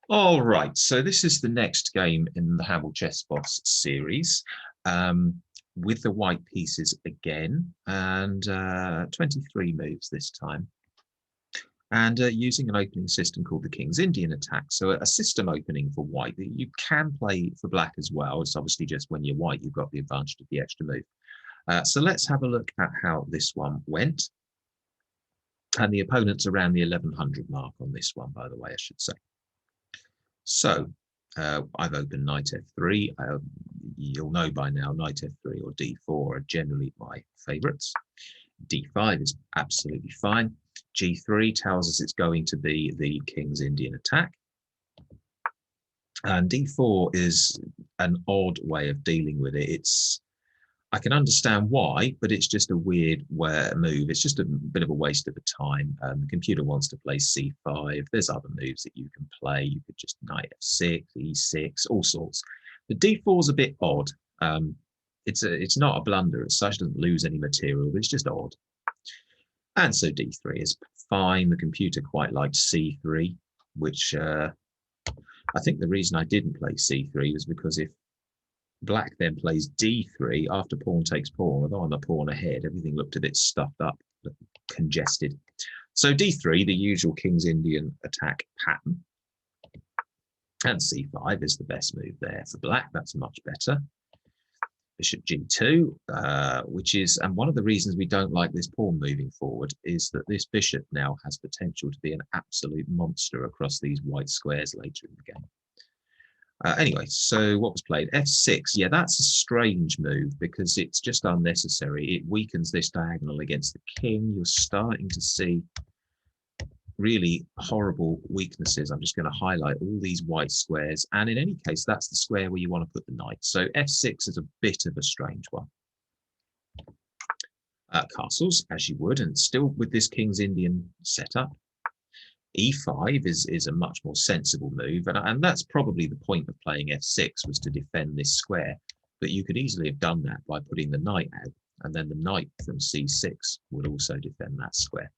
All right, so this is the next game in the Hamill Chess Boss series, with the white pieces again, and 23 moves this time, and using an opening system called the King's Indian attack. So a system opening for white that you can play for black as well. It's obviously just when you're white, you've got the advantage of the extra move. So let's have a look at how this one went. And the opponent's around the 1100 mark on this one, by the way, I should say. So I've opened knight f3. You'll know by now knight f3 or d4 are generally my favorites. d5 is absolutely fine. g3 tells us it's going to be the King's Indian attack. And d4 is an odd way of dealing with it. I can understand why, but it's just a weird move. It's just a bit of a waste of time. The computer wants to play c5. There's other moves that you can play. You could just knight f6, e6, all sorts. The d4 is a bit odd. It's not a blunder as such. It doesn't lose any material, but it's just odd. And so d3 is fine. The computer quite liked c3, which I think the reason I didn't play c3 was because if black then plays d3 after pawn takes pawn, although I'm a pawn ahead, everything looked a bit stuffed up, congested. So d3, the usual King's Indian attack pattern, and c5 is the best move there for black. That's much better. Bishop g2, which is, and one of the reasons we don't like this pawn moving forward is that this bishop now has potential to be an absolute monster across these white squares later in the game. Anyway, so what was played? f6. Yeah, that's a strange move because it's just unnecessary. It weakens this diagonal against the king. You're starting to see really horrible weaknesses. I'm just going to highlight all these white squares. And in any case, that's the square where you want to put the knight. So f6 is a bit of a strange one. Castles, as you would, and still with this King's Indian setup. e5 is a much more sensible move, and that's probably the point of playing f6 was to defend this square, but you could easily have done that by putting the knight out, and then the knight from c6 would also defend that square.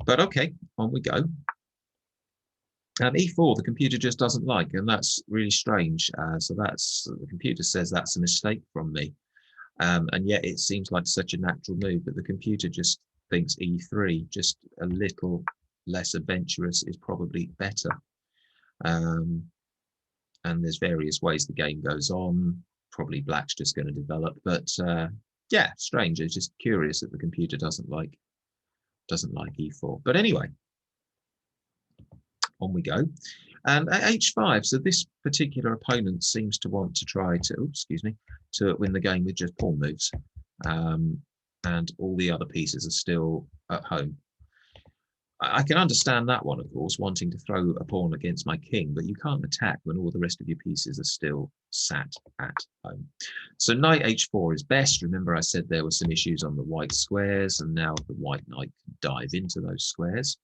But okay, on we go. And e4 the computer just doesn't like, and that's really strange. So the computer says that's a mistake from me, and yet it seems like such a natural move, but the computer just thinks e3, just a little less adventurous, is probably better. And there's various ways the game goes on. Probably black's just going to develop, but yeah, strange. It's just curious that the computer doesn't like e4. But anyway, on we go. And at h5, so this particular opponent seems to want to try to, to win the game with just pawn moves. And all the other pieces are still at home. I can understand that one, of course, wanting to throw a pawn against my king, but you can't attack when all the rest of your pieces are still sat at home. So knight h4 is best. Remember I said there were some issues on the white squares, and now the white knight can dive into those squares.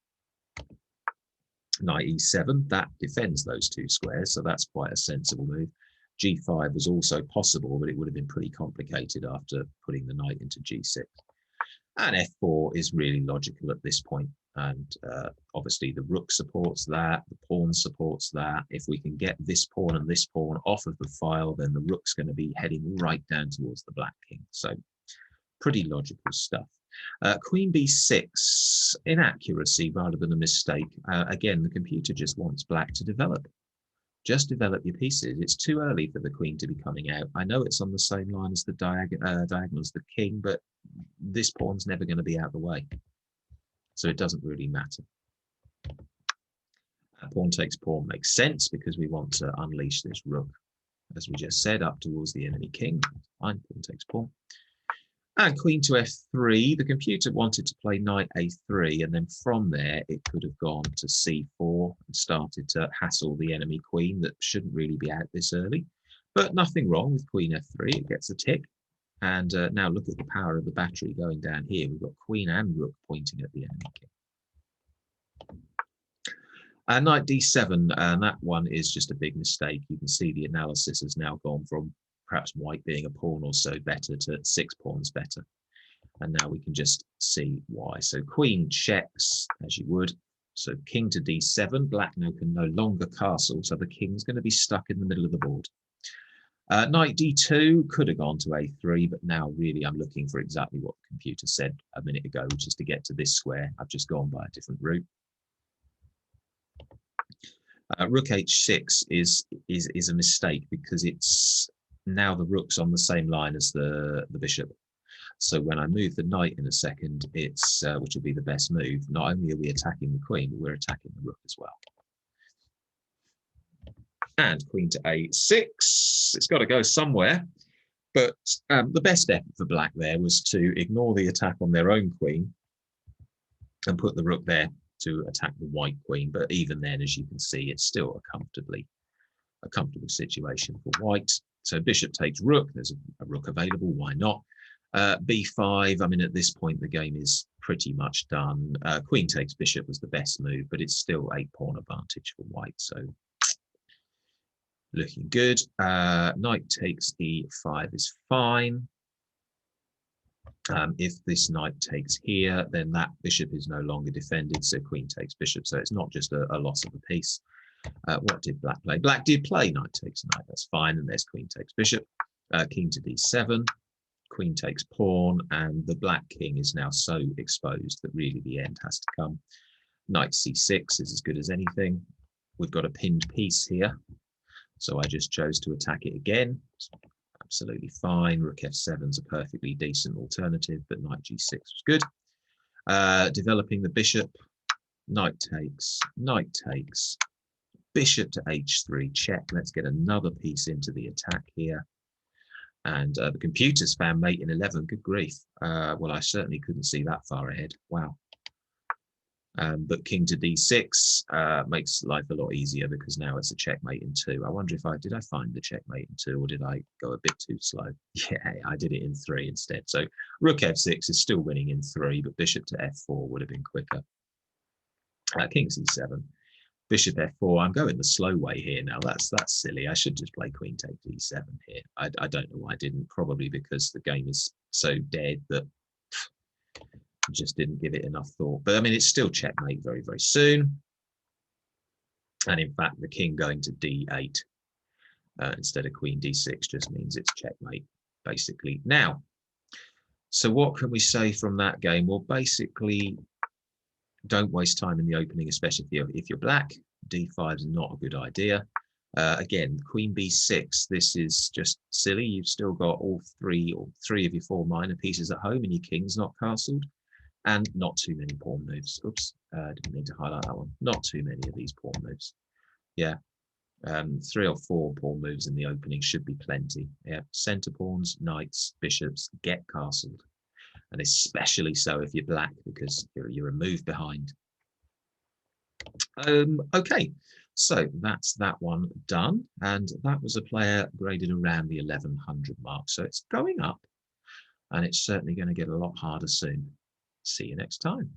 Knight e7, that defends those two squares, so that's quite a sensible move. g5 was also possible, but it would have been pretty complicated after putting the knight into g6. And f4 is really logical at this point. And obviously the rook supports that, the pawn supports that. If we can get this pawn and this pawn off of the file, then the rook's going to be heading right down towards the black king. So pretty logical stuff. Queen b6, inaccuracy rather than a mistake. Again, the computer just wants black to develop. Just develop your pieces. It's too early for the queen to be coming out. I know it's on the same line as the diagonal as the king, but this pawn's never going to be out of the way. So it doesn't really matter. Pawn takes pawn makes sense because we want to unleash this rook, as we just said, up towards the enemy king. Fine, pawn takes pawn. And queen to f3, the computer wanted to play knight a3, and then from there it could have gone to c4 and started to hassle the enemy queen that shouldn't really be out this early. But nothing wrong with queen f3, it gets a tick. And now look at the power of the battery going down here. We've got queen and rook pointing at the enemy king. Knight d7, and that one is just a big mistake. You can see the analysis has now gone from perhaps white being a pawn or so better to 6 pawns better. And now we can just see why. So queen checks, as you would. So king to d7, black now can no longer castle, so the king's going to be stuck in the middle of the board. Knight d2 could have gone to a3, but now really I'm looking for exactly what the computer said a minute ago, which is to get to this square. I've just gone by a different route. Rook h6 is a mistake because it's now the rook's on the same line as the bishop. So when I move the knight in a second, it's which will be the best move. Not only are we attacking the queen, but we're attacking the rook as well. And queen to a6. It's got to go somewhere. But the best effort for black there was to ignore the attack on their own queen and put the rook there to attack the white queen. But even then, as you can see, it's still a comfortable situation for white. So bishop takes rook. There's a rook available. Why not? b5. I mean, at this point, the game is pretty much done. Queen takes bishop was the best move, but it's still 8-pawn advantage for white. So looking good. Knight takes e5 is fine. If this knight takes here, then that bishop is no longer defended. So queen takes bishop. So it's not just a loss of a piece. What did black play? Black did play knight takes knight. That's fine. And there's queen takes bishop. King to d7. Queen takes pawn. And the black king is now so exposed that really the end has to come. Knight c6 is as good as anything. We've got a pinned piece here. So I just chose to attack it again. Absolutely fine. Rook f7 is a perfectly decent alternative, but knight g6 was good. Developing the bishop. Knight takes, bishop to h3, check. Let's get another piece into the attack here. And the computer's found mate in 11. Good grief. Well, I certainly couldn't see that far ahead. Wow. But king to d6 makes life a lot easier because now it's a checkmate in 2. I wonder if did I find the checkmate in 2 or did I go a bit too slow? Yeah, I did it in 3 instead. So rook f6 is still winning in 3, but bishop to f4 would have been quicker. King c7, bishop f4. I'm going the slow way here now. That's silly. I should just play queen take d7 here. I don't know why I didn't. Probably because the game is so dead that just didn't give it enough thought. But I mean, it's still checkmate very, very soon. And in fact, the king going to d8 instead of queen d6 just means it's checkmate, basically. Now, so what can we say from that game? Well, basically, don't waste time in the opening, especially if you're black. d5 is not a good idea. Again, queen b6, this is just silly. You've still got all three of your 4 minor pieces at home and your king's not castled. And not too many pawn moves. Oops, didn't mean to highlight that one. Not too many of these pawn moves. Yeah, 3 or 4 pawn moves in the opening should be plenty. Yeah, centre pawns, knights, bishops get castled. And especially so if you're black because you're a move behind. Okay, so that's that one done. And that was a player graded around the 1100 mark. So it's going up and it's certainly going to get a lot harder soon. See you next time.